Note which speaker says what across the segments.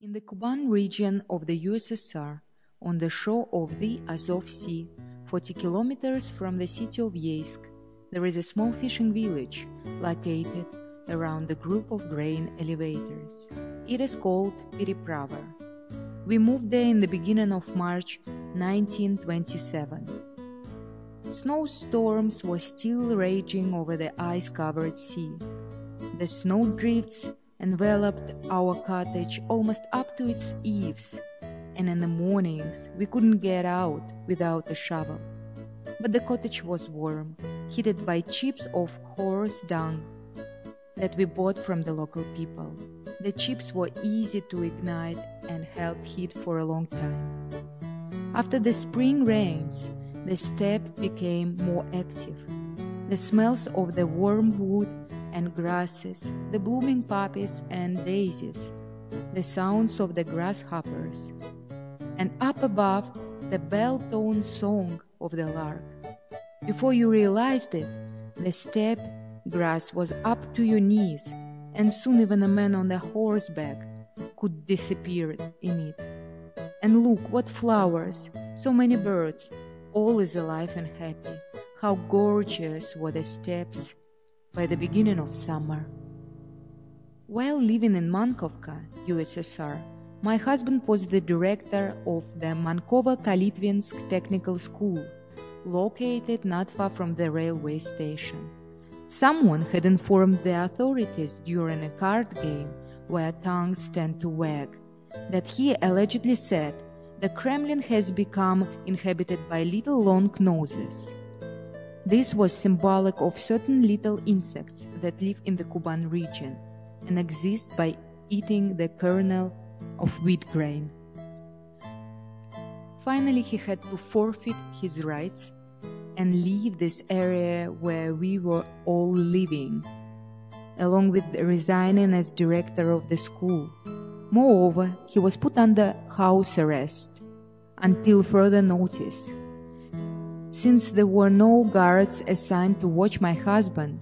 Speaker 1: In the Kuban region of the USSR, on the shore of the Azov Sea, 40 kilometers from the city of Yeysk, there is a small fishing village located around a group of grain elevators. It is called Periprava. We moved there in the beginning of March 1927. Snowstorms were still raging over the ice-covered sea. The snowdrifts enveloped our cottage almost up to its eaves, and in the mornings we couldn't get out without a shovel. But the cottage was warm, heated by chips of horse dung that we bought from the local people. The chips were easy to ignite and held heat for a long time. After the spring rains, the steppe became more active. The smells of the warm wood and grasses, the blooming poppies and daisies, the sounds of the grasshoppers, and up above, the bell-toned song of the lark. Before you realized it, the steppe grass was up to your knees, and soon even a man on a horseback could disappear in it. And look, what flowers, so many birds, all is alive and happy. How gorgeous were the steppes by the beginning of summer. While living in Mankovka, USSR, my husband was the director of the Mankovo-Kalitvinsk Technical School, located not far from the railway station. Someone had informed the authorities during a card game where tongues tend to wag that he allegedly said the Kremlin has become inhabited by little long noses. This was symbolic of certain little insects that live in the Kuban region and exist by eating the kernel of wheat grain. Finally, he had to forfeit his rights and leave this area where we were all living, along with resigning as director of the school. Moreover, he was put under house arrest until further notice. Since there were no guards assigned to watch my husband,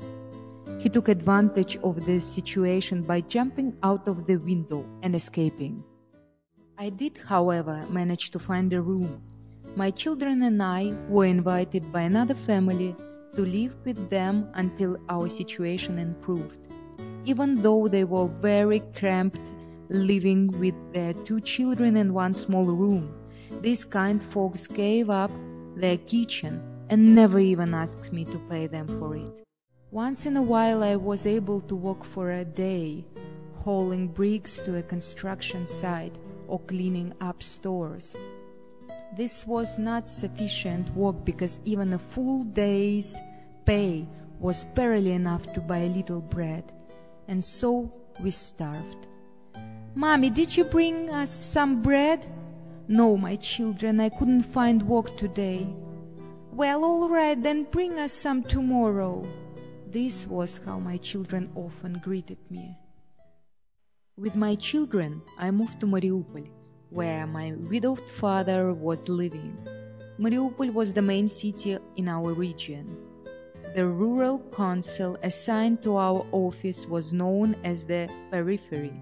Speaker 1: he took advantage of this situation by jumping out of the window and escaping. I did, however, manage to find a room. My children and I were invited by another family to live with them until our situation improved. Even though they were very cramped living with their 2 children in one small room, these kind folks gave up their kitchen and never even asked me to pay them for it. Once in a while I was able to work for a day, hauling bricks to a construction site or cleaning up stores. This was not sufficient work because even a full day's pay was barely enough to buy a little bread, and so we starved. "Mommy, did you bring us some bread?" "No, my children, I couldn't find work today." "Well, all right, then bring us some tomorrow." This was how my children often greeted me. With my children, I moved to Mariupol, where my widowed father was living. Mariupol was the main city in our region. The rural council assigned to our office was known as the periphery.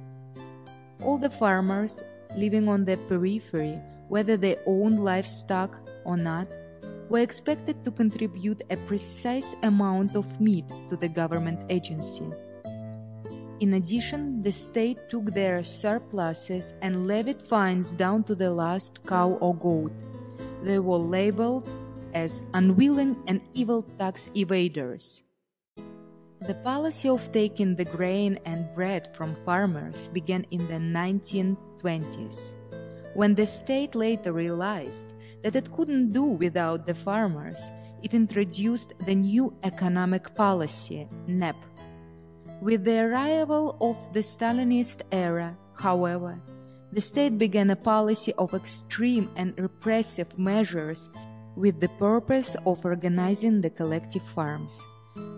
Speaker 1: All the farmers living on the periphery, whether they owned livestock or not, were expected to contribute a precise amount of meat to the government agency. In addition, the state took their surpluses and levied fines down to the last cow or goat. They were labeled as unwilling and evil tax evaders. The policy of taking the grain and bread from farmers began in the 1920s, when the state later realized that it couldn't do without the farmers. It introduced the new economic policy, NEP. With the arrival of the Stalinist era, however, the state began a policy of extreme and repressive measures with the purpose of organizing the collective farms.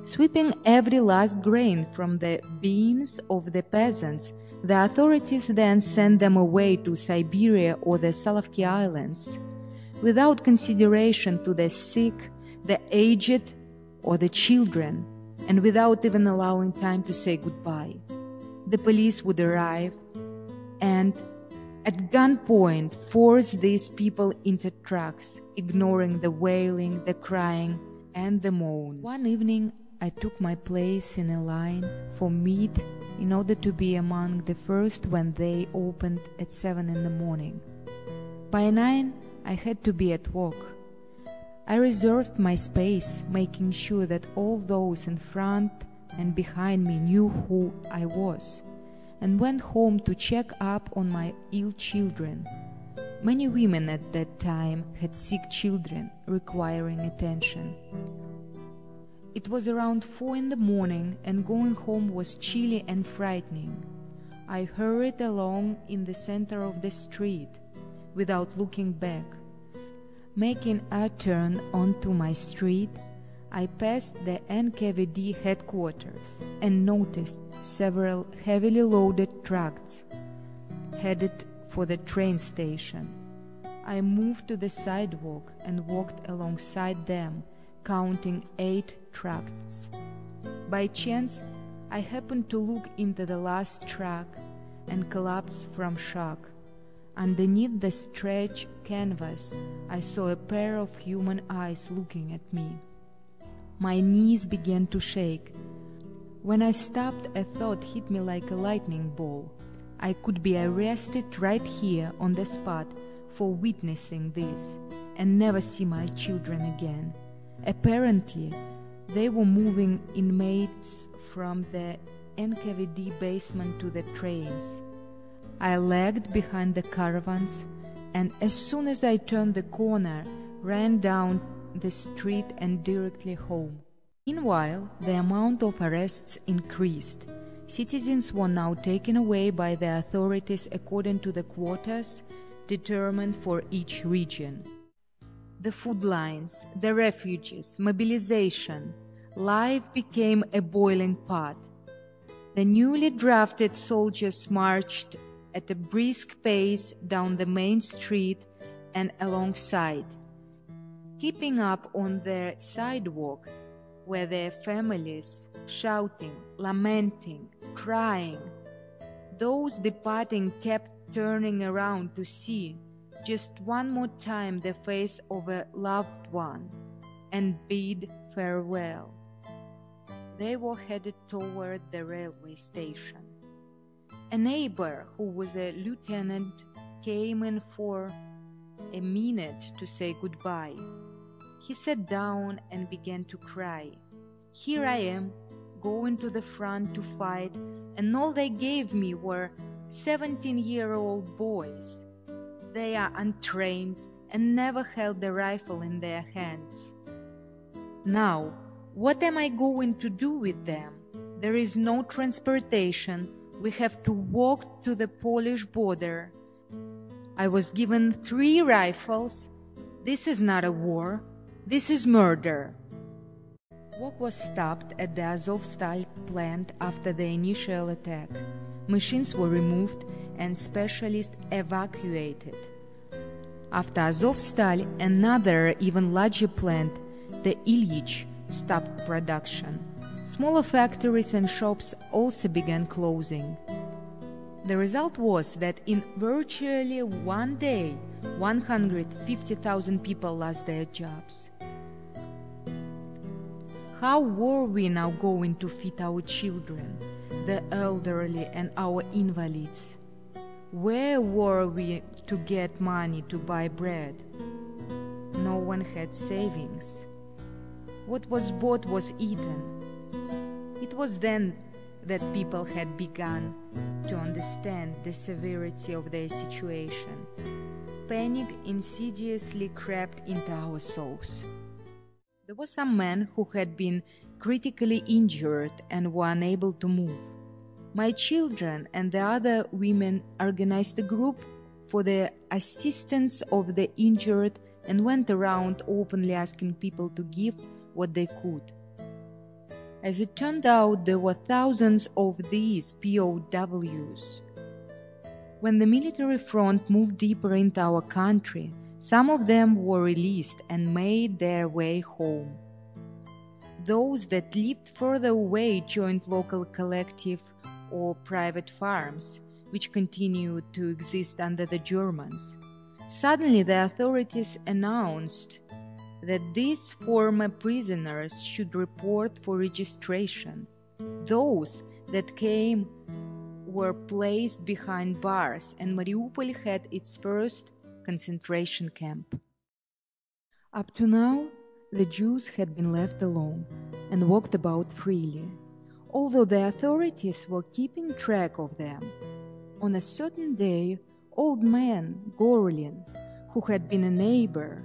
Speaker 1: Sweeping every last grain from the beans of the peasants, the authorities then sent them away to Siberia or the Solovki Islands, without consideration to the sick, the aged, or the children, and without even allowing time to say goodbye. The police would arrive and at gunpoint, forced these people into trucks, ignoring the wailing, the crying, and the moans. One evening, I took my place in a line for meat in order to be among the first when they opened at 7 in the morning. By 9, I had to be at work. I reserved my space, making sure that all those in front and behind me knew who I was, and went home to check up on my ill children. Many women at that time had sick children requiring attention. It was around 4 in the morning, and going home was chilly and frightening. I hurried along in the center of the street without looking back. Making a turn onto my street, I passed the NKVD headquarters and noticed several heavily loaded trucks headed for the train station. I moved to the sidewalk and walked alongside them, counting 8 trucks. By chance, I happened to look into the last truck and collapsed from shock. Underneath the stretched canvas, I saw a pair of human eyes looking at me. My knees began to shake. When I stopped, a thought hit me like a lightning ball. I could be arrested right here on the spot for witnessing this and never see my children again. Apparently, they were moving inmates from the NKVD basement to the trains. I lagged behind the caravans, and as soon as I turned the corner, ran down the street and directly home. Meanwhile, the amount of arrests increased. Citizens were now taken away by the authorities according to the quotas determined for each region. The food lines, the refugees, mobilization, life became a boiling pot. The newly drafted soldiers marched at a brisk pace down the main street and alongside. Keeping up on the sidewalk were their families, shouting, lamenting, crying. Those departing kept turning around to see just one more time the face of a loved one and bid farewell. They were headed toward the railway station. A neighbor, who was a lieutenant, came in for a minute to say goodbye. He sat down and began to cry. Here I am, going to the front to fight, and all they gave me were 17-year-old boys. They are untrained and never held a rifle in their hands. Now, what am I going to do with them? There is no transportation. We have to walk to the Polish border. I was given 3 rifles. This is not a war. This is murder. Work was stopped at the Azovstal plant after the initial attack. Machines were removed and specialists evacuated. After Azovstal, another even larger plant, the Ilyich, stopped production. Smaller factories and shops also began closing. The result was that in virtually one day, 150,000 people lost their jobs. How were we now going to feed our children, the elderly and our invalids? Where were we to get money to buy bread? No one had savings. What was bought was eaten. It was then that people had begun to understand the severity of their situation. Panic insidiously crept into our souls. There were some men who had been critically injured and were unable to move. My children and the other women organized a group for the assistance of the injured and went around openly asking people to give what they could. As it turned out, there were thousands of these POWs. When the military front moved deeper into our country, some of them were released and made their way home. Those that lived further away joined local collective or private farms, which continued to exist under the Germans. Suddenly, the authorities announced that these former prisoners should report for registration. Those that came were placed behind bars, and Mariupol had its first concentration camp. Up to now, the Jews had been left alone and walked about freely, although the authorities were keeping track of them. On a certain day, old man Gorlin, who had been a neighbor,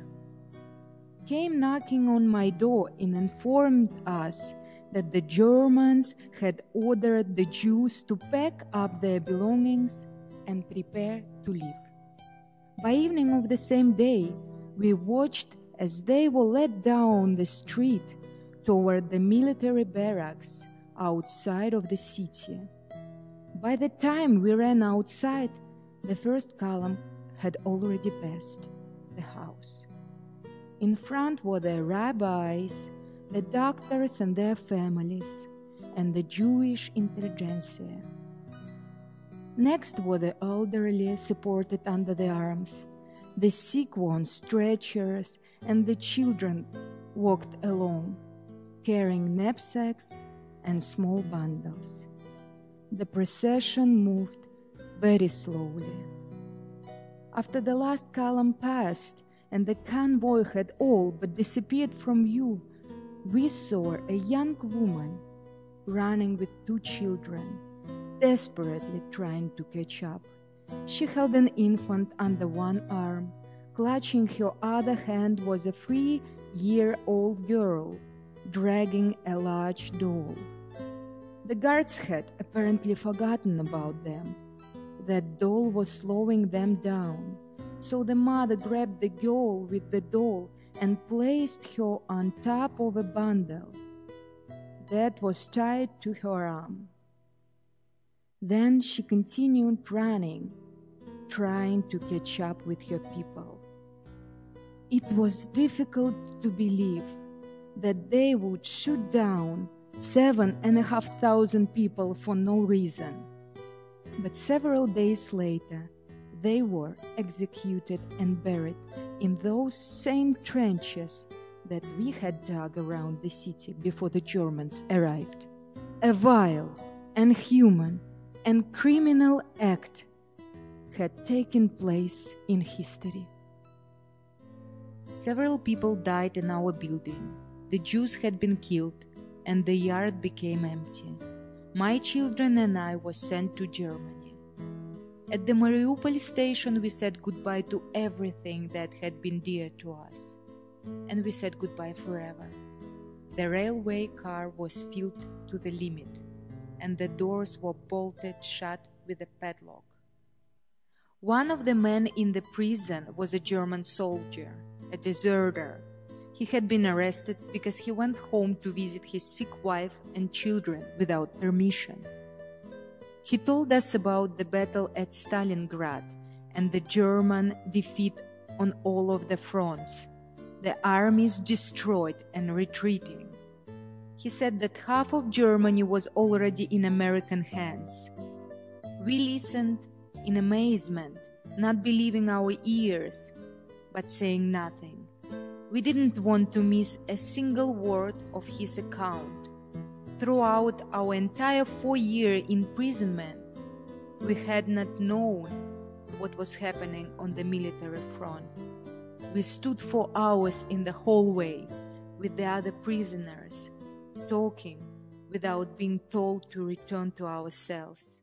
Speaker 1: came knocking on my door and informed us that the Germans had ordered the Jews to pack up their belongings and prepare to leave. By evening of the same day, we watched as they were led down the street toward the military barracks outside of the city. By the time we ran outside, the first column had already passed the house. In front were the rabbis, the doctors and their families, and the Jewish intelligentsia. Next were the elderly supported under the arms, the sick on stretchers, and the children walked along, carrying knapsacks and small bundles. The procession moved very slowly. After the last column passed and the convoy had all but disappeared from view, we saw a young woman running with two children, desperately trying to catch up. She held an infant under one arm. Clutching her other hand was a 3-year-old girl, dragging a large doll. The guards had apparently forgotten about them. That doll was slowing them down, so the mother grabbed the girl with the doll and placed her on top of a bundle that was tied to her arm. Then she continued running, trying to catch up with her people. It was difficult to believe that they would shoot down 7,500 people for no reason. But several days later, they were executed and buried in those same trenches that we had dug around the city before the Germans arrived. A vile, inhuman, and criminal act had taken place in history. Several people died in our building. The Jews had been killed, and the yard became empty. My children and I were sent to Germany. At the Mariupol station, we said goodbye to everything that had been dear to us, and we said goodbye forever. The railway car was filled to the limit, and the doors were bolted shut with a padlock. One of the men in the prison was a German soldier, a deserter. He had been arrested because he went home to visit his sick wife and children without permission. He told us about the battle at Stalingrad and the German defeat on all of the fronts, the armies destroyed and retreating. He said that half of Germany was already in American hands. We listened in amazement, not believing our ears, but saying nothing. We didn't want to miss a single word of his account. Throughout our entire 4-year imprisonment, we had not known what was happening on the military front. We stood for hours in the hallway with the other prisoners, talking without being told to return to our cells.